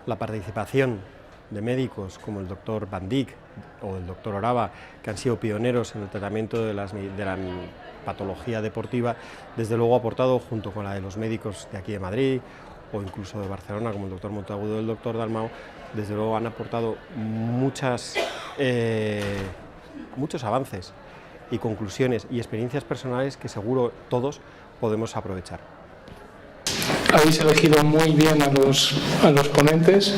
la participación de médicos como el doctor Van Dijk o el doctor Orava, que han sido pioneros en el tratamiento de la patología deportiva, desde luego ha aportado, junto con la de los médicos de aquí de Madrid o incluso de Barcelona, como el doctor Monteagudo y el doctor Dalmau, desde luego han aportado muchos avances y conclusiones y experiencias personales que seguro todos podemos aprovechar. Habéis elegido muy bien a los ponentes,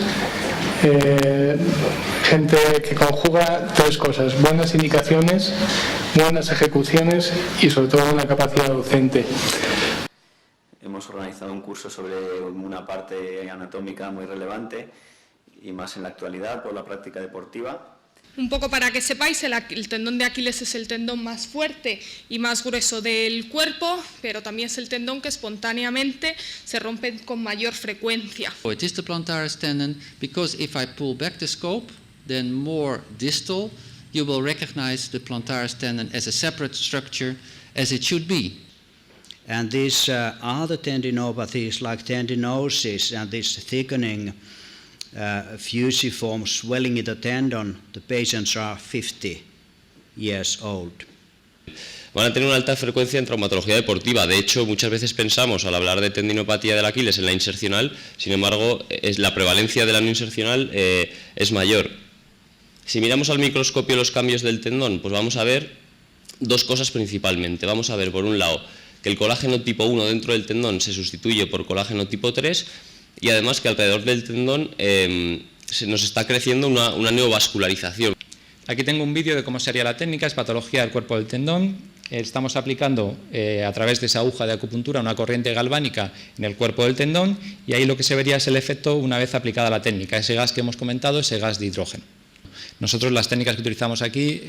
gente que conjuga tres cosas: buenas indicaciones, buenas ejecuciones y sobre todo una capacidad docente. Hemos organizado un curso sobre una parte anatómica muy relevante y más en la actualidad por la práctica deportiva. Un poco para que sepáis, el tendón de Aquiles es el tendón más fuerte y más grueso del cuerpo, pero también es el tendón que espontáneamente se rompe con mayor frecuencia. It is the plantaris tendon because if I pull back the scope, then more distal, you will recognize the plantaris tendon as a separate structure as it should be. And these other tendinopathies like tendinosis and this thickening fusiform swelling in the tendon, the patients are 50 years old. Van a tener una alta frecuencia en traumatología deportiva. De hecho, muchas veces pensamos al hablar de tendinopatía del Aquiles en la insercional, sin embargo, la prevalencia de la no insercional es mayor. Si miramos al microscopio los cambios del tendón, pues vamos a ver dos cosas principalmente. Vamos a ver, por un lado, que el colágeno tipo 1 dentro del tendón se sustituye por colágeno tipo 3 y además que alrededor del tendón nos está creciendo una neovascularización. Aquí tengo un vídeo de cómo sería la técnica, es patología del cuerpo del tendón. Estamos aplicando a través de esa aguja de acupuntura una corriente galvánica en el cuerpo del tendón y ahí lo que se vería es el efecto una vez aplicada la técnica, ese gas que hemos comentado, ese gas de hidrógeno. Nosotros las técnicas que utilizamos aquí,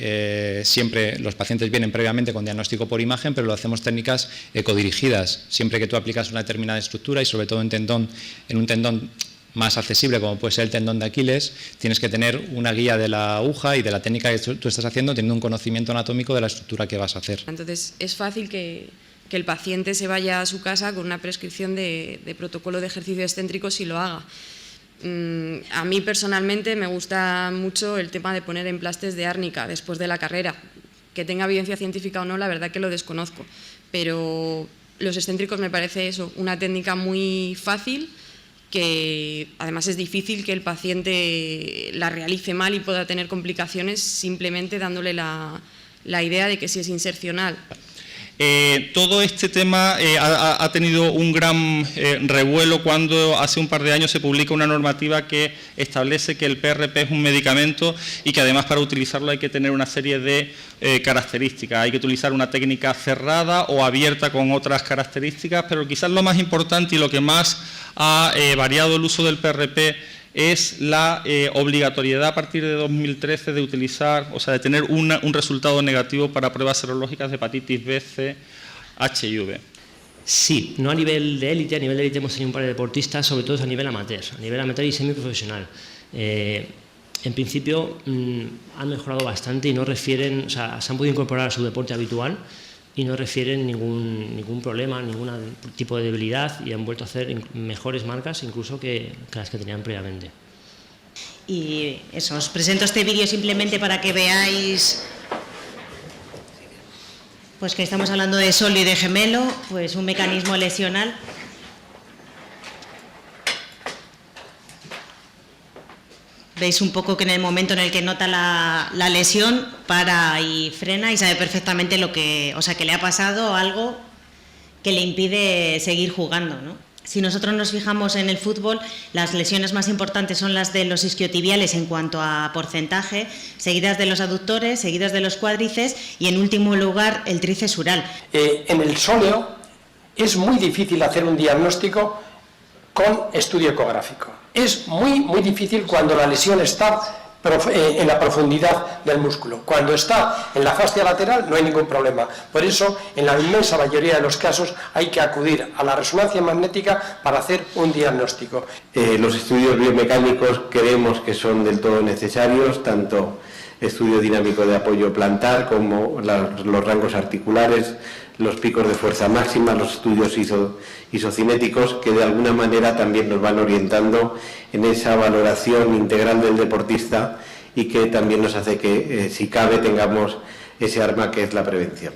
siempre los pacientes vienen previamente con diagnóstico por imagen, pero lo hacemos técnicas ecodirigidas. Siempre que tú aplicas una determinada estructura y sobre todo en un tendón más accesible como puede ser el tendón de Aquiles, tienes que tener una guía de la aguja y de la técnica que tú estás haciendo, teniendo un conocimiento anatómico de la estructura que vas a hacer. Entonces es fácil que el paciente se vaya a su casa con una prescripción de protocolo de ejercicio excéntrico si lo haga. A mí personalmente me gusta mucho el tema de poner emplastes de árnica después de la carrera. Que tenga evidencia científica o no, la verdad que lo desconozco, pero los excéntricos me parece eso, una técnica muy fácil, que además es difícil que el paciente la realice mal y pueda tener complicaciones simplemente dándole la idea de que sí es insercional. Todo este tema ha tenido un gran revuelo cuando hace un par de años se publica una normativa que establece que el PRP es un medicamento y que además para utilizarlo hay que tener una serie de características. Hay que utilizar una técnica cerrada o abierta con otras características, pero quizás lo más importante y lo que más ha variado el uso del PRP es la obligatoriedad a partir de 2013 de utilizar, o sea, de tener un resultado negativo para pruebas serológicas de hepatitis B, C, HIV. Sí, no a nivel de élite, hemos tenido un par de deportistas, sobre todo a nivel amateur y semiprofesional. En principio han mejorado bastante y no refieren, o sea, se han podido incorporar a su deporte habitual y no refieren ningún problema, ningún tipo de debilidad y han vuelto a hacer mejores marcas incluso que las que tenían previamente. Y eso, os presento este vídeo simplemente para que veáis pues que estamos hablando de sólido y de gemelo, pues un mecanismo lesional. Veis un poco que en el momento en el que nota la lesión para y frena y sabe perfectamente que le ha pasado algo que le impide seguir jugando, ¿no? Si nosotros nos fijamos en el fútbol, las lesiones más importantes son las de los isquiotibiales en cuanto a porcentaje, seguidas de los aductores, seguidas de los cuádriceps y en último lugar el tríceps-ural. En el sóleo es muy difícil hacer un diagnóstico con estudio ecográfico. Es muy difícil cuando la lesión está en la profundidad del músculo. Cuando está en la fascia lateral no hay ningún problema. Por eso, en la inmensa mayoría de los casos hay que acudir a la resonancia magnética para hacer un diagnóstico. Los estudios biomecánicos creemos que son del todo necesarios, tanto estudio dinámico de apoyo plantar, como los rangos articulares, los picos de fuerza máxima, los estudios isocinéticos, que de alguna manera también nos van orientando en esa valoración integral del deportista y que también nos hace que, si cabe, tengamos ese arma que es la prevención.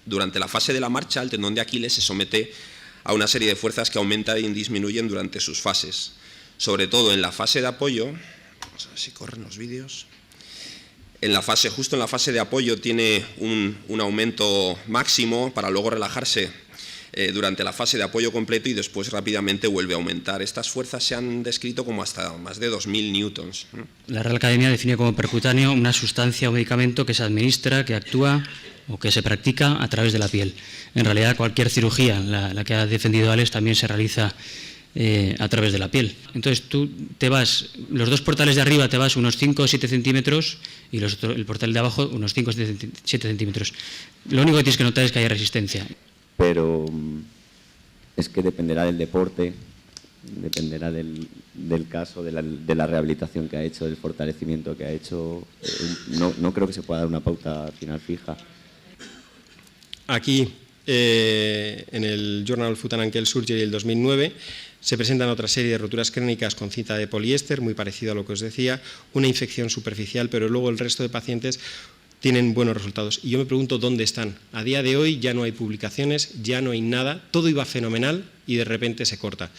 Durante la fase de la marcha, el tendón de Aquiles se somete a una serie de fuerzas que aumentan y disminuyen durante sus fases. Sobre todo en la fase de apoyo, vamos a ver si corren los vídeos. Justo en la fase de apoyo tiene un aumento máximo para luego relajarse durante la fase de apoyo completo y después rápidamente vuelve a aumentar. Estas fuerzas se han descrito como hasta más de 2.000 newtons. La Real Academia define como percutáneo una sustancia o medicamento que se administra, que actúa o que se practica a través de la piel. En realidad, cualquier cirugía, la que ha defendido Alex, también se realiza a través de la piel. Entonces tú te vas, los dos portales de arriba te vas unos 5 o 7 centímetros y el portal de abajo unos 5 o 7 centímetros. Lo único que tienes que notar es que hay resistencia. Pero es que dependerá del deporte, dependerá del caso, de la rehabilitación que ha hecho, del fortalecimiento que ha hecho. No creo que se pueda dar una pauta final fija. Aquí, en el Journal of Foot and Ankle Surgery del 2009, se presentan otra serie de roturas crónicas con cinta de poliéster, muy parecido a lo que os decía, una infección superficial, pero luego el resto de pacientes tienen buenos resultados. Y yo me pregunto dónde están. A día de hoy ya no hay publicaciones, ya no hay nada, todo iba fenomenal y de repente se corta.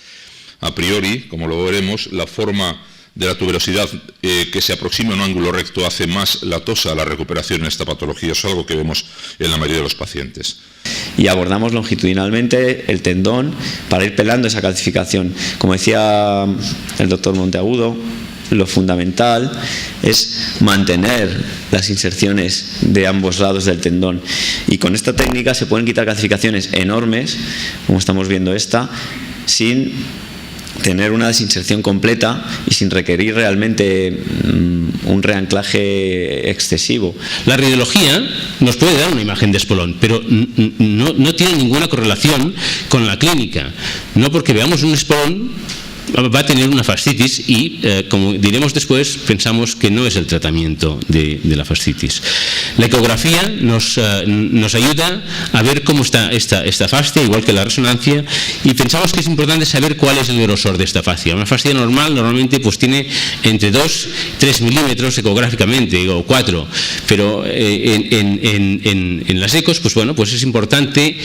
A priori, como lo veremos, la forma de la tuberosidad que se aproxima a un ángulo recto hace más latosa la recuperación en esta patología. Es algo que vemos en la mayoría de los pacientes. Y abordamos longitudinalmente el tendón para ir pelando esa calcificación. Como decía el doctor Monteagudo, lo fundamental es mantener las inserciones de ambos lados del tendón. Y con esta técnica se pueden quitar calcificaciones enormes, como estamos viendo esta, sin tener una desinserción completa y sin requerir realmente un reanclaje excesivo. La radiología nos puede dar una imagen de espolón, pero no tiene ninguna correlación con la clínica. No porque veamos un espolón va a tener una fascitis y, como diremos después, pensamos que no es el tratamiento de la fascitis. La ecografía nos ayuda a ver cómo está esta fascia, igual que la resonancia, y pensamos que es importante saber cuál es el grosor de esta fascia. Una fascia normal normalmente pues tiene entre 2 y 3 milímetros ecográficamente, o 4, pero en las ecos pues bueno, pues es importante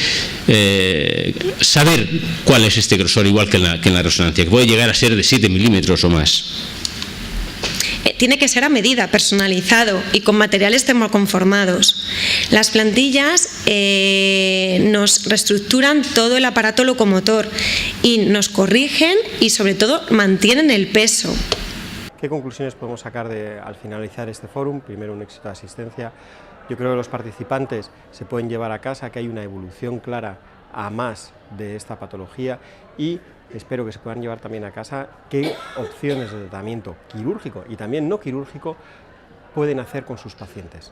saber cuál es este grosor, igual que en la resonancia, que puede llegar a ser de 7 milímetros o más. Tiene que ser a medida, personalizado y con materiales termoconformados. Las plantillas nos reestructuran todo el aparato locomotor y nos corrigen y sobre todo mantienen el peso. ¿Qué conclusiones podemos sacar al finalizar este fórum? Primero, un éxito de asistencia. Yo creo que los participantes se pueden llevar a casa que hay una evolución clara a más de esta patología y espero que se puedan llevar también a casa qué opciones de tratamiento quirúrgico y también no quirúrgico pueden hacer con sus pacientes.